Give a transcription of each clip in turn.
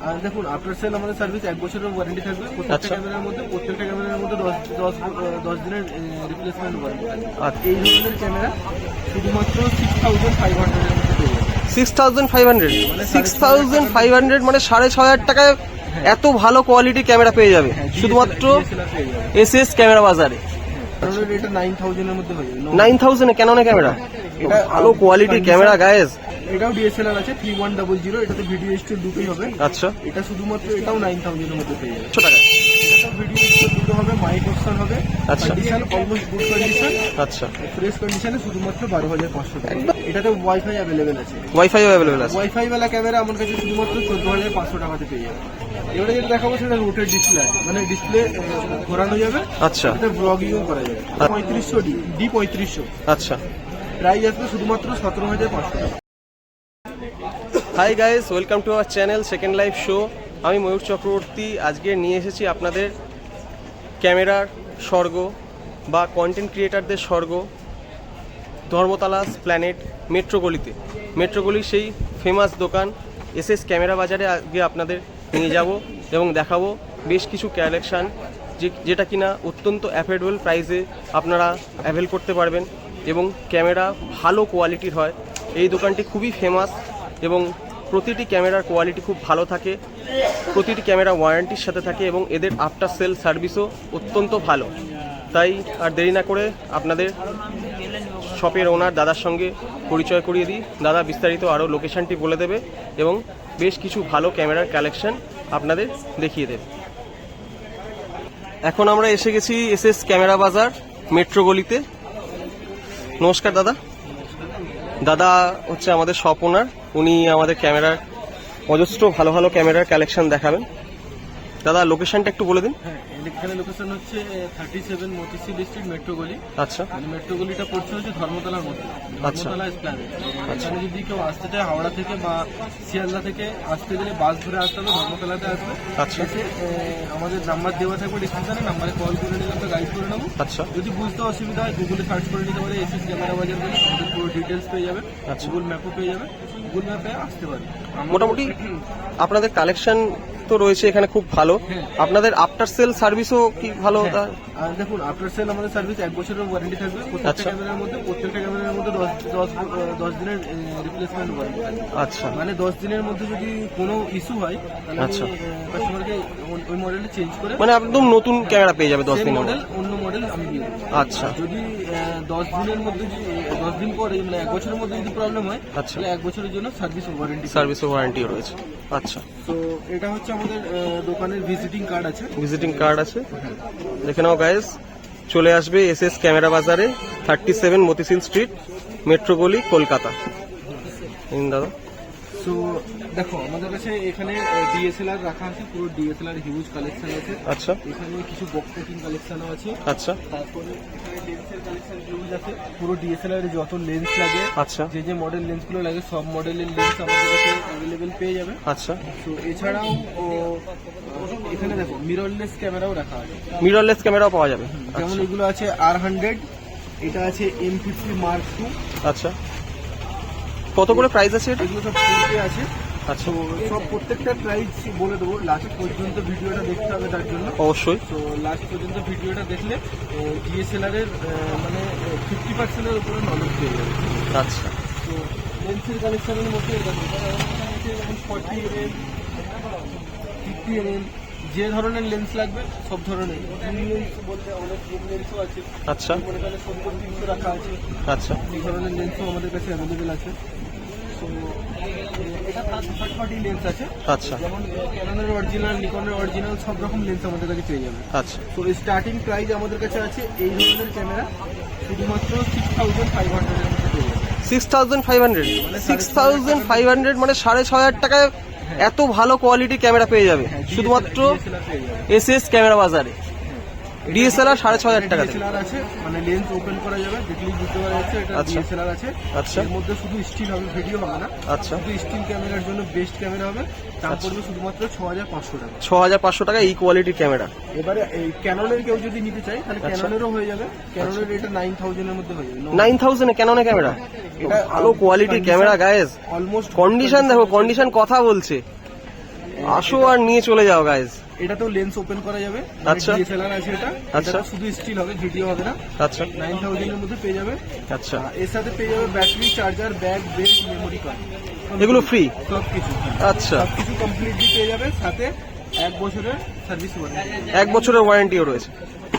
আর দেখুন after sale আমাদের service 1 বছরের ওয়ারেন্টি থাকবে। প্রত্যেকটা ক্যামেরার মধ্যে 10 দিনের রিপ্লেসমেন্ট ওয়ারেন্টি থাকবে। আর এই ধরনের ক্যামেরা শুধুমাত্র 6500 এর মধ্যে পেয়ে যাবেন। 6500 6500 মানে 6500 টাকায় এত ভালো কোয়ালিটি ক্যামেরা পেয়ে যাবে শুধুমাত্র এসএস ক্যামেরা বাজারে। ক্যানোনের এটা 9000 এর মধ্যে হয়ে যাবে। 9000 এ ক্যানোনের ক্যামেরা, এটা ভালো কোয়ালিটির ক্যামেরা গাইস। এটাও ডিএসএলআর আছে 3100, এটাতে ভিডিও স্টোর দুটোই হবে। আচ্ছা, এটা শুধুমাত্র এটাও 9000 এর মধ্যে পেয়ে যাবে। 100 টাকা। এটা ভিডিও স্টোর দুটো হবে, মাইক অপশন হবে। আচ্ছা, কন্ডিশন অলমোস্ট গুড কন্ডিশন। আচ্ছা, ফ্রেশ কন্ডিশনে শুধুমাত্র 12500 টাকা। এটাতে ওয়াইফাই अवेलेबल আছে। ওয়াইফাই अवेलेबल আছে। ওয়াইফাই वाला ক্যামেরা আমার কাছে শুধুমাত্র 14500 টাকাতে পেয়ে যাবে। এবারে যেটা দেখাবো সেটা রোটেট ডিসপ্লে আছে, মানে ডিসপ্লে ঘোরানো যাবে। আচ্ছা, এটা ব্লগিংও করা যাবে। 3500 ডি 3500। আচ্ছা। প্রাইস আসবে শুধুমাত্র 17500 টাকা। Hi guys, welcome to our channel second life show. আমি ময়ূর চক্রবর্তী। আজকে নিয়ে এসেছি আপনাদের ক্যামেরার স্বর্গ বা কন্টেন্ট ক্রিয়েটারদের স্বর্গ ধর্মতলা প্ল্যানেট মেট্রোগলিতে। মেট্রোগলির সেই ফেমাস দোকান এসএস ক্যামেরা বাজারে আজকে আপনাদের নিয়ে যাব এবং দেখাবো বেশ কিছু কালেকশান যেটা কিনা অত্যন্ত অ্যাফোর্ডেবল প্রাইসে আপনারা অ্যাভেল করতে পারবেন এবং ক্যামেরা ভালো কোয়ালিটির হয়। এই দোকানটি খুবই ফেমাস এবং প্রতিটি ক্যামেরার কোয়ালিটি খুব ভালো থাকে, প্রতিটি ক্যামেরা ওয়ারেন্টির সাথে থাকে এবং এদের আফটার সেল সার্ভিসও অত্যন্ত ভালো। তাই আর দেরি না করে আপনাদের শপের ওনার দাদার সঙ্গে পরিচয় করিয়ে দিই। দাদা বিস্তারিত আরও লোকেশানটি বলে দেবে এবং বেশ কিছু ভালো ক্যামেরার কালেকশন আপনাদের দেখিয়ে দেবে। এখন আমরা এসে গেছি এসএস ক্যামেরা বাজার মেট্রোগলিতে। নমস্কার দাদা। দাদা হচ্ছে আমাদের শপ ওনার, উনি আমাদের ক্যামেরার অজস্র ভালো ভালো ক্যামেরার কালেকশন দেখাবেন। দাদা লোকেশনটা একটু বলে দিন। হ্যাঁ, এখানে লোকেশন হচ্ছে 37 মতিঝিল ডিস্ট্রিক্ট মেট্রোগলি। আচ্ছা, মানে মেট্রোগলিটা পড়ছে হচ্ছে ধর্মতলার মধ্যে। আচ্ছা। ধর্মতলা এসপ্ল্যানেড। এখানে যদি কেউ আসতে চায় হাওড়া থেকে বা শিয়ালদা থেকে আসতে গেলে বাস ধরে আসতে হবে, ধর্মতলাতে আসবে। আচ্ছা, এসে আমাদের নাম্বার দেওয়া থাকবে ডিসক্রিপশনে, নাম্বারে কল করে নিলে আমরা গাইড করে নেবো। আচ্ছা, যদি বুঝতে অসুবিধা হয় গুগলে সার্চ করে নিতে পারে এসএস ক্যামেরা বাজার বলে, আমাদের পুরো ডিটেলস পেয়ে যাবে। আচ্ছা। গুগল ম্যাপও পেয়ে যাবে, গুগল ম্যাপে আসতে পারে। মোটামুটি আপনাদের কালেকশন তো রয়েছে এখানে খুব ভালো। আপনাদের আফটার সেল সার্ভিসও কি ভালো? আর দেখুন আফটার সেল আমাদের সার্ভিস 1 বছরের ওয়ারেন্টি থাকবে। প্রত্যেকটা ক্যামেরার মধ্যে 10 দিনের রিপ্লেসমেন্ট ওয়ারেন্টি থাকবে। আচ্ছা, মানে 10 দিনের মধ্যে যদি কোনো ইস্যু হয় তাহলে আচ্ছা, কাস্টমারকে ওই মডেলটা চেঞ্জ করে মানে একদম নতুন ক্যামেরা পেয়ে যাবে 10 দিনের মধ্যে। অন্য মডেল আমি দিয়ে দেবো। আচ্ছা, যদি 10 দিনের মধ্যে 10 দিন পরে মানে 1 বছরের মধ্যে যদি প্রবলেম হয় আচ্ছা, তাহলে 1 বছরের জন্য সার্ভিস ওয়ারেন্টিও রয়েছে। আচ্ছা, তো এটা হচ্ছে আমাদের দোকানের ভিজিটিং কার্ড আছে। ভিজিটিং কার্ড আছে, দেখে নাও গাইস। চলে আসবে এসএস ক্যামেরা বাজারে, 37 মতিঝিল স্ট্রিট, মেট্রোগলি, কলকাতা। দাদা তো দেখো আমাদের কাছে এখানে ডিএসএলআর রাখা আছে, পুরো ডিএসএলআর হিউজ কালেকশন আছে। আচ্ছা, এখানে কিছু বক্স টেকিং কালেকশনও আছে। আচ্ছা, তারপরে এখানে লেন্সের কালেকশন হিউজ আছে। পুরো ডিএসএলআর এর যত লেন্স লাগে, আচ্ছা, যে মডেল লেন্সগুলো লাগে সব মডেলের লেন্স আমাদের কাছে অ্যাভেলেবেল পেয়ে যাবে। আচ্ছা। তো এছাড়াও এখানে দেখো মিররলেস ক্যামেরাও রাখা আছে। মিররলেস ক্যামেরাও পাওয়া যাবে। যেমন এগুলো আছে R100, এটা আছে M50 Mark II। আচ্ছা, কত করে প্রাইস আছে এটা? এগুলো সব ফুলতে আছে। আচ্ছা, তো সব প্রত্যেকটা প্রাইস বলে দেবো, লাস্ট পর্যন্ত ভিডিওটা দেখতে হবে তার জন্য। অবশ্যই। তো লাস্ট পর্যন্ত ভিডিওটা দেখলে ডিএসএলআর এর মানে 50% উপরে নলেজ পেয়ে যাবে। আচ্ছা, তো লেন্সের কালেকশনের মধ্যে দেখো 40 mm, 50 mm যে ধরনের লেন্স লাগবে সব ধরনের। জুম লেন্স বলতে অনেক জুম লেন্সও আছে। আচ্ছা, মনে করেন 70-300 রাখা আছে। আচ্ছা, এই ধরনের লেন্সও আমাদের কাছে অ্যাভেলেবেল আছে। তো এটা থার্ড পার্টি লেন্স আছে। আচ্ছা, যেমন ক্যাননের অরিজিনাল, নিকনের অরিজিনাল সব রকম লেন্স আমাদের কাছে পেয়ে যাবে। আচ্ছা। তো স্টার্টিং প্রাইস আমাদের কাছে আছে এই ধরনের ক্যামেরা শুধুমাত্র 6500 এর মধ্যে পেয়ে যাবে। 6500 6500 মানে 6500 টাকায় এত ভালো কোয়ালিটি ক্যামেরা পেয়ে যাবে শুধুমাত্র DSLR পেয়ে যাবে। এসএস ক্যামেরা বাজারে। ডিএসএলআর 6500 টাকা দেবে। ডিএসএলআর আছে, মানে লেন্স ওপেন করা যাবে, দেখলেই বুঝতে পারা যাচ্ছে এটা আচ্ছা। ডিএসএলআর আছে। আচ্ছা, এর মধ্যে শুধু স্টিল হবে, ভিডিও হবে না। আচ্ছা, শুধু স্টিল ক্যামেরার জন্য বেস্ট ক্যামেরা হবে। দাম পড়বে শুধুমাত্র 6500 টাকা। 6500 টাকা এই কোয়ালিটির ক্যামেরা। এবারে এই ক্যাননের কেউ যদি নিতে চায় তাহলে ক্যাননেরও হয়ে যাবে। ক্যাননের এটা 9000 এর মধ্যে হয়ে যাবে। 9000 এ ক্যাননের ক্যামেরা, এটা ভালো কোয়ালিটির ক্যামেরা গাইস। অলমোস্ট কন্ডিশন দেখো, কন্ডিশন কথা বলছে। আসো আর নিয়ে চলে যাও গাইজ। এটাতেও লেন্স ওপেন করা যাবে, আচ্ছা। ডিএসএলআর আছে এটা। আচ্ছা। এটা শুধু স্টিল হবে, ভিডিও হবে না। আচ্ছা 9000 এর মধ্যে পেয়ে যাবে। আচ্ছা, এর সাথে পেয়ে যাবে battery, charger, bag, belt, memory card, এগুলো ফ্রি? সবকিছু। আচ্ছা, সবকিছু কমপ্লিটলি পেয়ে যাবে, সাথে 1 বছরের সার্ভিস ওয়ারেন্টি। 1 বছরের ওয়ারেন্টিও রয়েছে।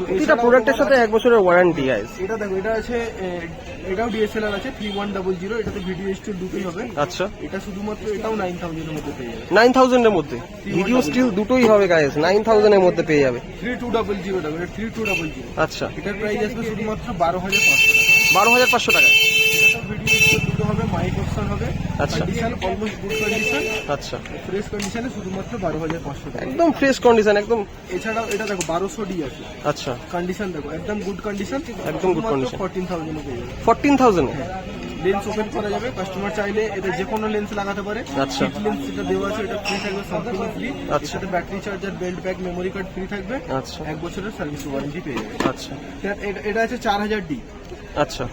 প্রতিটা প্রোডাক্টের সাথে 1 বছরের ওয়ারেন্টি গাইজ। এটা দেখো, এটা আছে এটাও ডিএসএলআর আছে 3100, এটাতে ভিডিও স্টিল দুটোই হবে। আচ্ছা, এটা শুধুমাত্র এটাও 9000 এর মধ্যে পেয়ে যাবে। 9000 এর মধ্যে ভিডিও স্টিল দুটোই হবে গাইজ, 9000 এর মধ্যে পেয়ে যাবে। 3200 টাকা, এটা 3200। আচ্ছা, এটার প্রাইস আসবে শুধুমাত্র 12500 টাকা। 12500 টাকা। এটা ভিডিও স্টিল দুটো হবে, মাইক অপশন হবে। আচ্ছা। কন্ডিশন অলমোস্ট গুড কন্ডিশন, আচ্ছা, ফ্রেশ কন্ডিশনে শুধুমাত্র 12500 টাকা। একদম ফ্রেশ কন্ডিশন একদম। এছাড়াও এটা দেখো 1200 আছে। আচ্ছা, কন্ডিশন দেখো একদম গুড কন্ডিশন, একদম good condition। 14000 এ পেয়ে যাবে। 14000 এ। লেন্স ওপেন করা যাবে, কাস্টমার চাইলে এটা যে কোনো লেন্স লাগাতে পারে। আচ্ছা। লেন্স যেটা দেওয়া আছে এটা ফ্রি থাকবে, সম্পূর্ণ ফ্রি। আচ্ছা। সাথে battery, charger, belt, bag, memory card free থাকবে। আচ্ছা 1 বছরের সার্ভিস ওয়ারেন্টি পেয়ে যাবে। আচ্ছা এটা আছে 4000D। আচ্ছা,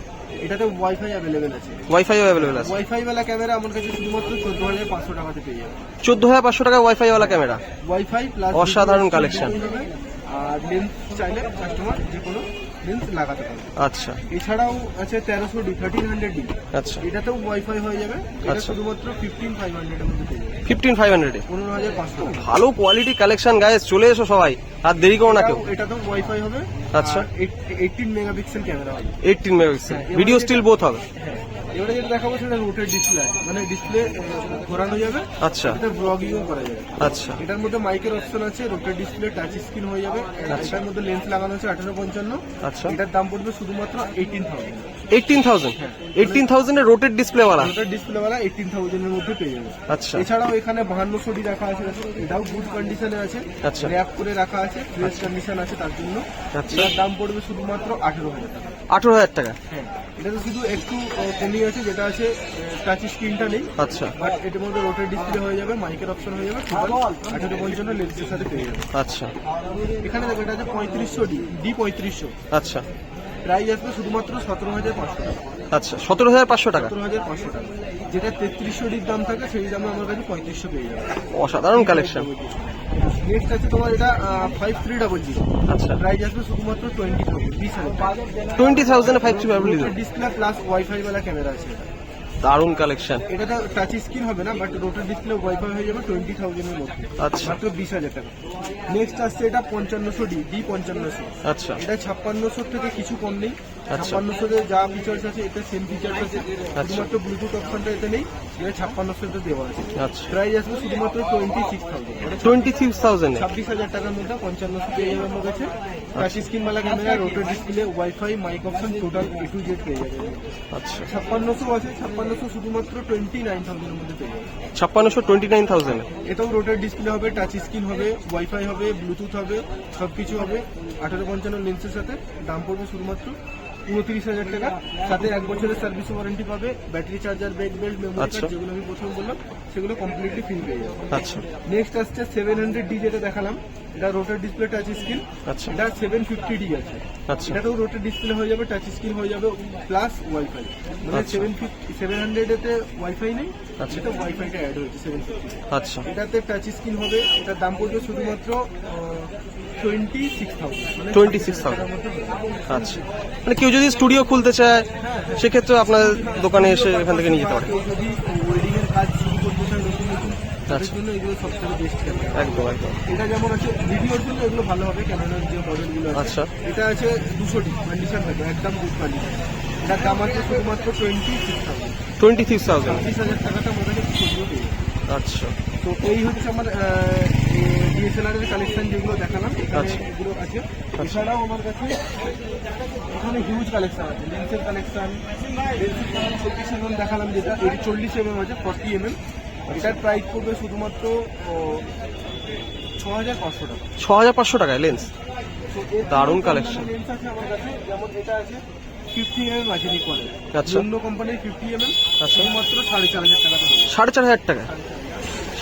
এটাতে ওয়াইফাই অ্যাভেলেবেল আছে। ওয়াইফাই অ্যাভেলেবল আছে। ওয়াইফাই वाला ক্যামেরা আমার কাছে শুধুমাত্র 14500 টাকাতে পেয়ে যাবে। 14500 টাকা ওয়াইফাই ওয়ালা ক্যামেরা। ওয়াইফাই প্লাস অসাধারণ কালেকশন। আর লেন্স চাইলে কাস্টমার যে কোনো লেন্স লাগাতে পারবে। আচ্ছা এছাড়াও আছে 1300D, 1300D। আচ্ছা, এটাতেও ওয়াইফাই হয়ে যাবে। এটা আচ্ছা। শুধুমাত্র 15500 এর মধ্যে পেয়ে যাবে। 15500 এ। 15500 টাকা। ভালো কোয়ালিটি কালেকশন গাইস, চলে এসো সবাই, আর দেরি করো না কেউ। এটাতেও ওয়াইফাই হবে। আচ্ছা। 18 মেগাপিক্সেল ক্যামেরা হবে। 18 মেগাপিক্সেল, ভিডিও স্টিল বোথ হবে। হ্যাঁ, এবারে যেটা দেখাবো সেটা রোটেড ডিসপ্লে আছে, মানে ডিসপ্লে ঘোরানো যাবে। আচ্ছা এটা ব্লগিংও করা যাবে। আচ্ছা এটার মধ্যে মাইকের অপশন আছে, রোটেড ডিসপ্লে, টাচ স্ক্রিন হয়ে যাবে। এটার মধ্যে লেন্স লাগানো আছে 1855। আচ্ছা, এটার দাম পড়বে শুধুমাত্র 18000। 18000 এর রোটেট ডিসপ্লে ওয়ালা। রোটেড ডিসপ্লে वाला 18000 এর মধ্যে পেয়ে যাবে। আচ্ছা এছাড়াও এখানে 5200D রাখা আছে, এটাও গুড কন্ডিশনে আছে। আচ্ছা। র‍্যাপ করে রাখা আছে, ফ্রেশ কন্ডিশন আছে তার জন্য। আচ্ছা। এটার দাম পড়বে শুধুমাত্র 18000 টাকা। 18000 টাকা। হ্যাঁ, এটা তো শুধু একটু কমই আছে, যেটা আছে টাচ স্ক্রিনটা নেই। আচ্ছা বাট এটার মধ্যে রোটেড ডিসপ্লে হয়ে যাবে, মাইকের অপশন হয়ে যাবে, টোটাল 1855 লেন্সের সাথে পেয়ে যাবে। আচ্ছা এখানে দেখো এটা আছে 3500D, D3500। আচ্ছা প্রাইস আসবে শুধুমাত্র 17500 টাকা। আচ্ছা 17500 টাকা। 17500 টাকা। যেটা 3300 দাম থাকে সেই দামে আমার কাছে 3500 পেয়ে যাবে। অসাধারণ কালেকশন। নেক্সট আছে তোমার এটা 5300। আচ্ছা প্রাইস আসবে শুধুমাত্র 20000, 20000 টাকা। 20000 এ 5 ডিসপ্লে প্লাস ওয়াইফাই वाला ক্যামেরা আছে এটা। দারুণ কালেকশন। এটা তো টাচ স্ক্রিন হবে না, বাট রোটার ডিসপ্লে ওয়াইফাই হয়ে যাবে 20000 এর মধ্যে। আচ্ছা মাত্র 20000 টাকা। নেক্সট আসছে এটা 5500D, D5500। আচ্ছা এটা 5600 থেকে কিছু কম নেই। আচ্ছা। 5600 তে যা ফিচার্স আছে এতে সেম ফিচার্স আছে, শুধুমাত্র ব্লুটুথ অপশনটা এতে নেই, এটা 5600 তে দেওয়া আছে। আচ্ছা প্রাইস আসবে শুধুমাত্র 26000, 26000 এ। 26000 টাকার মধ্যে 5500 পেয়ে যাবে আমার কাছে। টাচ স্ক্রিন वाला camera, rotor display, wifi, mic option, total A to Z পেয়ে যাবে। আচ্ছা 5600 আছে, 5600 শুধুমাত্র 29000 এর মধ্যে পেয়ে যাবে। 5600 29000 এটাও রোটার ডিসপ্লে হবে, টাচ স্ক্রিন হবে, ওয়াইফাই হবে, ব্লুটুথ হবে, সবকিছু হবে। 1855 লেন্সের সাথে দাম পড়বে শুধুমাত্র 29000 টাকা। সাথে 1 বছরের সার্ভিস ওয়ারেন্টি পাবে। Battery, charger, back, belt, memory আচ্ছা। কার্ড, যেগুলো আমি প্রথমে বললাম সেগুলো কমপ্লিটলি ফ্রি পেয়ে যাবে। আচ্ছা নেক্সট আসছে 700D, যেটা দেখালাম। এটা রোটার ডিসপ্লে, টাচ স্ক্রিন। আচ্ছা এটা 750D আছে। আচ্ছা এটাতেও রোটার ডিসপ্লে হয়ে যাবে, টাচ স্ক্রিন হয়ে যাবে, প্লাস ওয়াইফাই। মানে আচ্ছা। 700 এতে ওয়াইফাই নেই, আচ্ছা। এটা ওয়াইফাইটা অ্যাড হয়েছে 750। আচ্ছা এটাতে টাচ স্ক্রিন হবে, এটার দাম পড়বে শুধুমাত্র 26000, মানে 26000 টাকার মধ্যে হয়ে যাবে। আচ্ছা, মানে কেউ যদি স্টুডিও খুলতে চায় সেক্ষেত্রে আপনাদের দোকানে এসে এখান থেকে নিয়ে যেতে পারে। কেউ যদি ওয়েডিং এর কাজ শুরু করতে চায় নতুন নতুন, তাদের আচ্ছা। জন্য এগুলো সবথেকে বেস্ট ক্যামেরা। একদম একদম। এটা যেমন আছে ভিডিওর জন্য এগুলো ভালো হবে, ক্যামেরার যে মডেলগুলো আছে। আচ্ছা। এটা আছে 200D, কন্ডিশন থাকে একদম গুড কন্ডিশন। এটার দাম আছে শুধুমাত্র 26000। 26000 20000 টাকাটা মনে হয় 200 পেয়ে যাবে। আচ্ছা তো এই হচ্ছে আমার ডিএসএলআর এর কালেকশন যেগুলো দেখালাম, এখানে আচ্ছা। এগুলো আছে। এছাড়াও আমার কাছে এখানে হিউজ কালেকশন আছে, লেন্সের কালেকশন। লেন্সের 26mm দেখালাম, যেটা 40mm আছে, 40mm। এটার প্রাইস পড়বে শুধুমাত্র 6500 টাকা। 6500 টাকায় লেন্স। তো এর দারুণ থেকে collection। লেন্স আছে আমার কাছে, যেমন এটা আছে 50mm আছে নিকনের। আচ্ছা। অন্য কোম্পানির 50mm আচ্ছা। শুধুমাত্র 4500 টাকা দেবে। 4500 টাকা।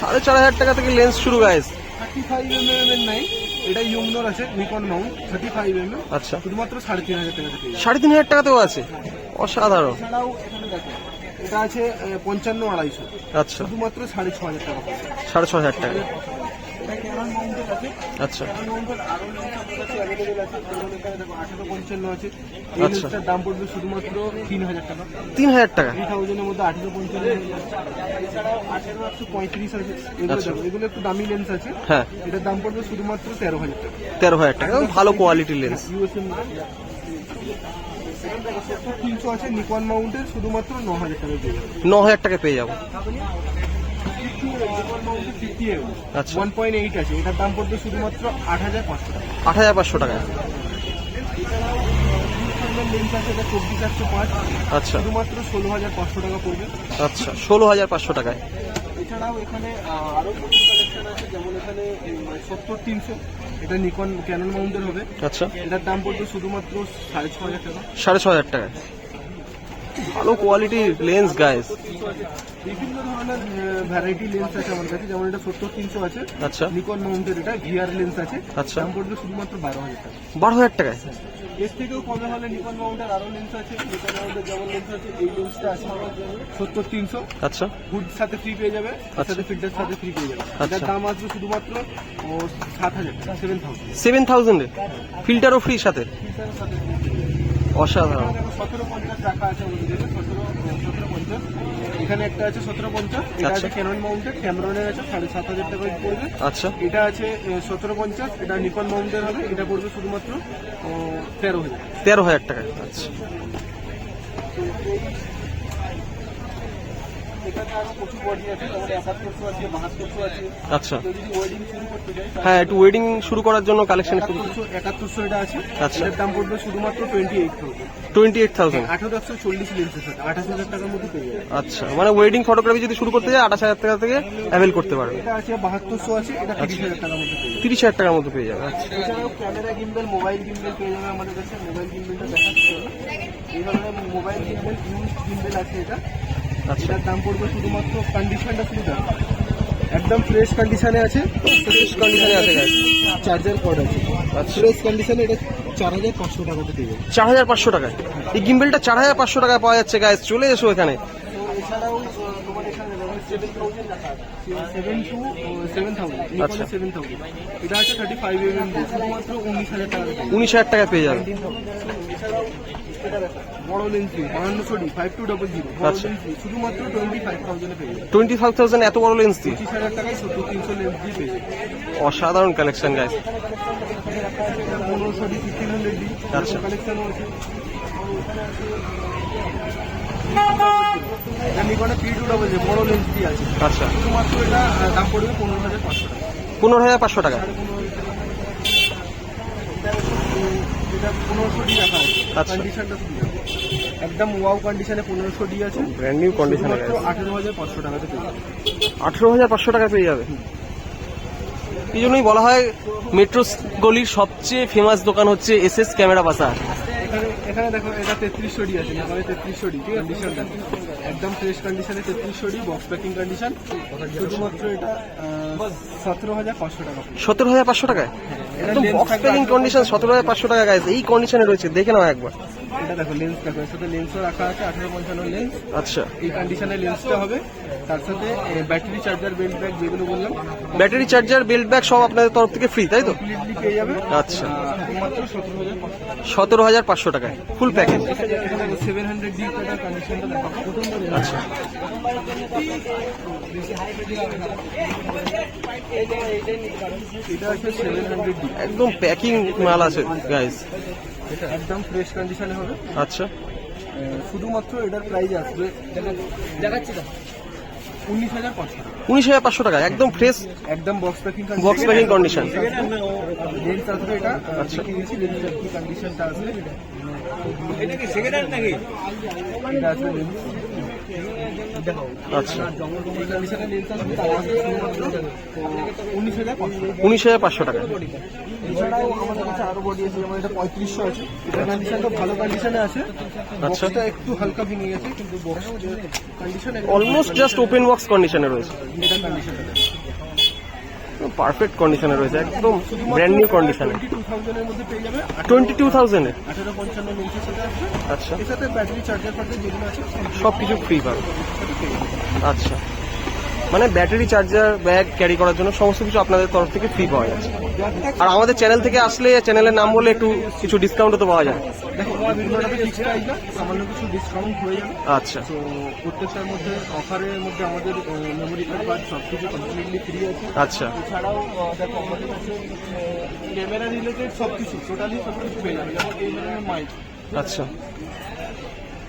4500 টাকা থেকে লেন্স শুরু গাইস। 35mm এর নাই, এটা ইউমনোর আছে, নিকন মাউন্ট 35mm। আচ্ছা শুধুমাত্র 3500 টাকা পেয়ে যাবে। 3500 টাকাতেও আছে, অসাধারণ। এছাড়াও এখানে দেখো এটা আছে 55-250, আচ্ছা শুধুমাত্র 6500 টাকা। 6500 টাকা। এটা ক্যানন মাউন্টেড আছে। আচ্ছা ক্যানন মাউন্টেড আরো লেন্স আমাদের কাছে অ্যাভেলেবেল আছে। যেমন এখানে দেখো 1855 আছে। এই আচ্ছা। লেন্সটার দাম পড়বে শুধুমাত্র 3000 টাকা। 3000 টাকা। 3000 এর মধ্যে 1855 এছাড়াও 1835 আছে। এগুলো দেখো, এগুলো একটু দামি লেন্স আছে। হ্যাঁ এটার দাম পড়বে শুধুমাত্র 13000 টাকা। 13000 টাকা, এবং ভালো কোয়ালিটির লেন্স। ইউএসএম 300 আছে নিকন মাউন্টের, শুধুমাত্র 9000 টাকা দিয়ে যাবে। 9000 টাকা পেয়ে যাবো। নিকন মাউন্টের 50 আচ্ছা 1.8 আছে। এটার দাম পড়বে শুধুমাত্র 8500 টাকা। 8500 টাকা। লেন্স আছে, এটা 24805, আচ্ছা শুধুমাত্র 16500 টাকা পড়বে। আচ্ছা 16500 টাকায়। এছাড়াও এখানে আরো প্রচুর কালেকশন আছে। যেমন এখানে 70300, এটা নিকন ক্যানন মাউন্টের হবে। আচ্ছা এটার দাম পড়বে শুধুমাত্র 6500 টাকা। 6500 টাকায়। ভালো কোয়ালিটির লেন্স গাইস। বিভিন্ন ধরনের ভ্যারাইটি লেন্স আছে আমার কাছে। যেমন এটা 70300 আছে, আচ্ছা নিকন মাউন্টের, এটা ভিআর লেন্স আছে। আচ্ছা দাম পড়বে শুধুমাত্র 12000 টাকা। 12000 টাকায়। এর থেকেও কমে হলে নিকন মাউন্টের আরো লেন্স আছে। নিকন মাউন্টের যেমন লেন্স আছে, এই লেন্সটা আছে 70300, আচ্ছা হুড সাথে ফ্রি পেয়ে যাবে, তার সাথে ফিল্টার সাথে ফ্রি পেয়ে যাবে। এটার দাম আসবে শুধুমাত্র 7000 টাকা, 7000। 7000 এ ফিল্টারও ফ্রি সাথে। ফিল্টারের সাথে অসাধারণ। 1750 টাকা আছে আমাদের কাছে, 1750। এখানে একটা আছে 1750, এটা আছে ক্যানন মাউন্টেড, ক্যামেরনের আছে 7500 টাকায় পড়বে। আচ্ছা এটা আছে 1750, এটা নিকন মাউন্টের হবে, এটা পড়বে শুধুমাত্র 13000। 13000 টাকায়। আচ্ছা এখানে আরো প্রচুর বডি আছে, যেমন 7100 আছে, 7200 আছে। আচ্ছা কেউ যদি ওয়েডিং শুরু করতে চায়, হ্যাঁ, একটু ওয়েডিং শুরু করার জন্য কালেকশন। 7100 এটা আছে। আচ্ছা। এটার দাম পড়বে শুধুমাত্র 28000। 28000। 1840 লেন্সের সাথে 28000 টাকার মধ্যে পেয়ে যাবে। আচ্ছা, মানে ওয়েডিং ফটোগ্রাফি যদি শুরু করতে যায় 28000 টাকা থেকে অ্যাভেল করতে পারবে। এটা আছে 7200 আছে, এটা 30000 টাকার মধ্যে পেয়ে যাবে। 30000 টাকার মধ্যে পেয়ে যাবে। আচ্ছা এছাড়াও ক্যামেরা গিম্বেল, মোবাইল গিম্বেল পেয়ে যাবে আমাদের কাছে। মোবাইল গিম্বেলটা দেখাচ্ছি আমি। এই ধরনের মোবাইল গিম্বেল, ইউজ গিম্বেল আছে এটা। আচ্ছা এটার দাম পড়বে শুধুমাত্র, কন্ডিশনটা শুধু দেখো, একদম ফ্রেশ কন্ডিশনে আছে। ফ্রেশ কন্ডিশনে আছে গাইস। চার্জার কর্ড আছে। আচ্ছা ফ্রেশ কন্ডিশনে এটা 4500 টাকাতে পেয়ে যাবে। 4500 টাকায় এই গিম্বেলটা 4500 টাকায় পাওয়া যাচ্ছে গাইস। চলে এসো এখানে। তো এছাড়াও তোমার এখানে 7000 টাকা আছে, 7 to 7000, আচ্ছা। 7000। এটা আছে 35 mm, শুধুমাত্র 19000 টাকা। 19000 টাকায় পেয়ে যাবে। এছাড়াও এটা দেখো, বড় লেন্স 5200 5200 বড় আচ্ছা। লেন্স শুধুমাত্র 25000 এ পেয়ে যাবে। 25000 এত বড় লেন্স দিয়ে। 25000 টাকায় 70300 লেন্স দিয়ে পেয়ে যাবে। অসাধারণ কালেকশন গাইস। 1500 1500 আচ্ছা। কালেকশন আছে। এটা নিকন 3200 বড় লেন্স দিয়ে আছে। আচ্ছা শুধুমাত্র এটা দাম পড়বে 15500 টাকা। 15500 টাকা। এটা 1500 রাখা আছে। আচ্ছা। কন্ডিশনটা খুব ভালো। একদম ওয়াও কন্ডিশনে 1500 আছে। ব্র্যান্ড নিউ কন্ডিশনে মাত্র গাইস। 18500 টাকাতে পেয়ে যাবে। 18500 টাকা পেয়ে যাবে। এই জন্যই বলা হয় মেট্রো গলির সবচেয়ে ফেমাস দোকান হচ্ছে এসএস ক্যামেরা বাজার। এখানে দেখো, এটা 3300 আছে, মানে 3300 কন্ডিশন দেখো, একদম ফ্রেশ কন্ডিশনে 3300 বক্স প্যাকিং কন্ডিশন। শুধুমাত্র এটা 17500 টাকা। 17500 টাকায় একদম বক্স প্যাকিং কন্ডিশন। 17500 টাকা গাইস। এই কন্ডিশনে রয়েছে, দেখে নাও একবার। এটা দেখো লেন্স দেখো, এর সাথে লেন্সও রাখা আছে 1855 লেন্স। আচ্ছা এই কন্ডিশনে লেন্সটা হবে, তার সাথে ব্যাটারি চার্জার বেল্ট ব্যাগ যেগুলো বললাম ব্যাটারি চার্জার বেল্ট ব্যাগ সব আপনাদের তরফ থেকে ফ্রি, তাই তো? কমপ্লিটলি পেয়ে যাবে। আচ্ছা মাত্র 17500। 17500 টাকায় ফুল প্যাকেজ। এখানে দেখো 700D এর কন্ডিশনটা দেখো। আচ্ছা এটা আছে 700D, একদম প্যাকিং মাল আছে গাইস। এটা একদম ফ্রেশ কন্ডিশনে হবে। আচ্ছা শুধুমাত্র এটার প্রাইস আসবে, দেখাচ্ছি না, 19500 টাকা। 19500 টাকা একদম ফ্রেশ একদম box packing box packing condition. Lens আসবে, এটা আচ্ছা। দেখিয়েছি লেন্সের কি কন্ডিশনটা আসবে। এটা কি সেকেন্ড হ্যান্ড নাকি? এটা আসবে লেন্স দেখো। আচ্ছা এই কন্ডিশনে লেন্স আসবে, তার আসবে শুধুমাত্র 19500। 19500 টাকা। এছাড়াও আমাদের কাছে আরো বডি আছে, যেমন এটা 3500 আছে। এটা কন্ডিশনটা ভালো কন্ডিশনে আছে। আচ্ছা। বক্সটা একটু হালকা ভেঙে গেছে, কিন্তু box condition almost just open box কন্ডিশনে রয়েছে। এটা কন্ডিশনটা পারফেক্ট কন্ডিশনে রয়েছে, একদম ব্র্যান্ড নিউ কন্ডিশনে। 22000 এর মধ্যে পেয়ে যাবে। 22000 এ। 1855 লেন্সের সাথে আসবে। আচ্ছা এর সাথে ব্যাটারি চার্জার ফার্জার যেগুলো আছে সব কিছু ফ্রি পাবে। আচ্ছা মানে ব্যাটারি চার্জার, ব্যাগ ক্যারি করার জন্য সমস্ত কিছু আপনাদের তরফ থেকে ফ্রি পাওয়া যাচ্ছে। আর আমাদের চ্যানেল থেকে আসলে চ্যানেলের নাম বলে একটু কিছু ডিসকাউন্টও তো পাওয়া যায়। দেখো আমার ভিডিওটাতে ফিক্সড প্রাইস না, সামান্য কিছু ডিসকাউন্ট হয়ে যাবে। আচ্ছা, তো প্রত্যেকটার মধ্যে অফারের মধ্যে আমাদের মেমোরি কার্ড সব কিছু কমপ্লিটলি ফ্রি আছে। আচ্ছা, এছাড়াও দেখো আমাদের কাছে ক্যামেরা রিলেটেড সব কিছু টোটালি সব কিছু পেয়ে যাবে। যেমন এই ধরনের মাইক, আচ্ছা,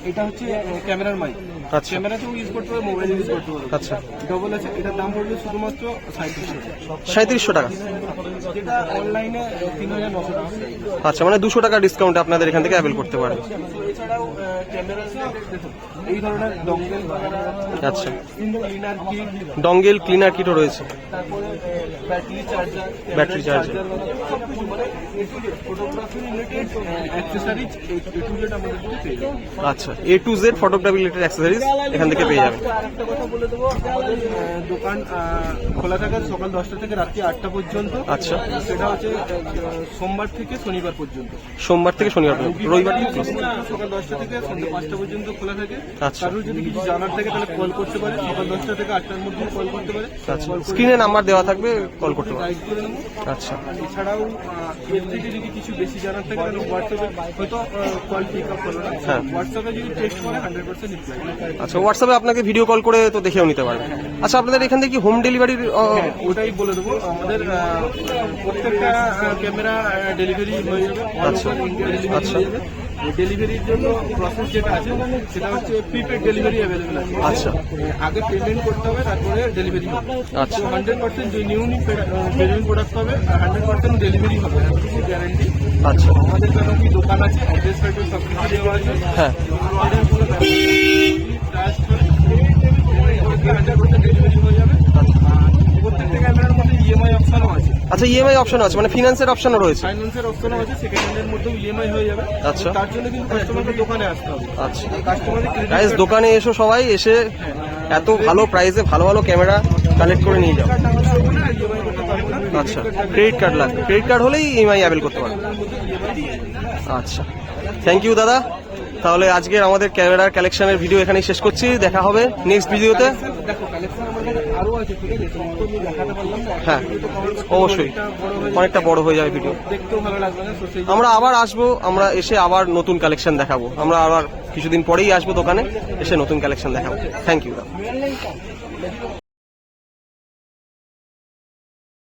এটা হচ্ছে ক্যামেরার মাইক। আচ্ছা, ক্যামেরাতেও ইউজ করতে পারবে, মোবাইলে ইউজ করতে পারবে। আচ্ছা। ডবল আছে, এটার দাম পড়বে শুধুমাত্র 3700 টাকা, 3700 টাকা। যেটা অনলাইনে 3900 টাকা। আচ্ছা, মানে 200 টাকা ডিসকাউন্টে আপনাদের এখান থেকে অ্যাভেল করতে পারবেন। এছাড়াও ক্যামেরা দেখুন এই ধরনের ডঙ্গেল, আচ্ছা, ক্লিনার কিট, ডঙ্গেল ক্লিনার কিটও রয়েছে। তারপরে ব্যাটারি চার্জার, ব্যাটারি চার্জার, সব কিছু মানে photography related accessories A to Z আমাদের কাছে পেয়ে যাবেন। আচ্ছা, A to Z photography related accessories এখান থেকে পেয়ে যাবেন। আরেকটা কথা বলে দেবো, আমাদের দোকান খোলা থাকে সকাল 10টা থেকে রাত্রি 8টা পর্যন্ত। আচ্ছা, সেটা হচ্ছে সোমবার থেকে শনিবার পর্যন্ত। সোমবার থেকে শনিবার পর্যন্ত, রবিবার থেকে close। সকাল 10টা থেকে সন্ধ্যা 5টা পর্যন্ত খোলা থাকে। আচ্ছা, কারোর যদি কিছু জানার থাকে তাহলে কল করতে পারে, সকাল 10টা থেকে 8টার মধ্যে কল করতে পারে। আচ্ছা, স্ক্রিনে নাম্বার দেওয়া থাকবে, কল করতে পারেন। গাইড করে নেবো। আচ্ছা, এছাড়াও এর থেকে যদি কিছু বেশি জানার থাকে তাহলে হোয়াটসঅ্যাপে হয়তো কল পিক আপ করো না, হ্যাঁ। হোয়াটসঅ্যাপে যদি টেক্সট করে 100% রিপ্লাই। আচ্ছা, হোয়াটসঅ্যাপে আপনাকে ভিডিও কল করে তো দেখেও নিতে পারবেন। আচ্ছা, আপনাদের এখান থেকে কি হোম ডেলিভারির ওটাই বলে দেবো, আমাদের প্রত্যেকটা ক্যামেরা ডেলিভারি হয়ে যাবে, আচ্ছা, ইন্ডিয়া ডেলিভারি আচ্ছা। হয়ে যাবে। ডেলিভারির জন্য প্রসেস যেটা আছে সেটা হচ্ছে প্রিপেড ডেলিভারি অ্যাভেলেবেল আছে। আচ্ছা, আগে পেমেন্ট করতে হবে, তারপরে ডেলিভারি হবে। আচ্ছা, 100% জেনুইন জেনুইন প্রোডাক্ট হবে, 100% ডেলিভারি হবে, এতটুকু গ্যারান্টি। আচ্ছা, আমাদের কেন কি দোকান আছে, অ্যাড্রেস ফ্যাড্রেস সব কিছু দেওয়া আছে। হ্যাঁ, এটার কোনো ব্যাপার নেই। ট্রাস্ট করে 100% ডেলিভারি হয়ে যাবে। আর প্রত্যেকটা ক্যামেরার মধ্যে ইএমআই অপশনও আছে, আচ্ছা, ইএমআই অপশন আছে, মানে ফিনান্সের অপশনও রয়েছে। ফাইন্যান্সের অপশনও আছে, সেকেন্ড হ্যান্ডের মধ্যেও ইএমআই হয়ে যাবে। আচ্ছা, তার জন্য কিন্তু কাস্টমারকে দোকানে আসতে হবে। আচ্ছা। কাস্টমারের গাইস, দোকানে এসো, সবাই এসে এত ভালো প্রাইসে ভালো ভালো ক্যামেরা কালেক্ট করে নিয়ে যাও। ইএমআই করতে পারবো না। আচ্ছা, ক্রেডিট কার্ড লাগবে, ক্রেডিট কার্ড হলেই ইএমআই অ্যাভেল করতে পারবে। আচ্ছা, থ্যাংক ইউ দাদা। তাহলে আজকের আমাদের ক্যামেরার কালেকশনের ভিডিও এখানেই শেষ করছি। দেখা হবে নেক্সট ভিডিওতে। দেখো কালেকশন আমাদের আরো আছে, ঠিক আছে? তোমাকে আমি দেখাতে পারলাম না। হ্যাঁ, ভিডিওতে cover করতে অবশ্যই অনেকটা বড় হয়ে যাবে ভিডিও। দেখতেও ভালো লাগবে না, so সেই আমরা আবার আসবো, আমরা এসে আবার নতুন কালেকশন দেখাবো। আমরা আবার কিছুদিন পরেই আসবো দোকানে, এসে নতুন কালেকশন দেখাবো। থ্যাংক ইউ দাদা।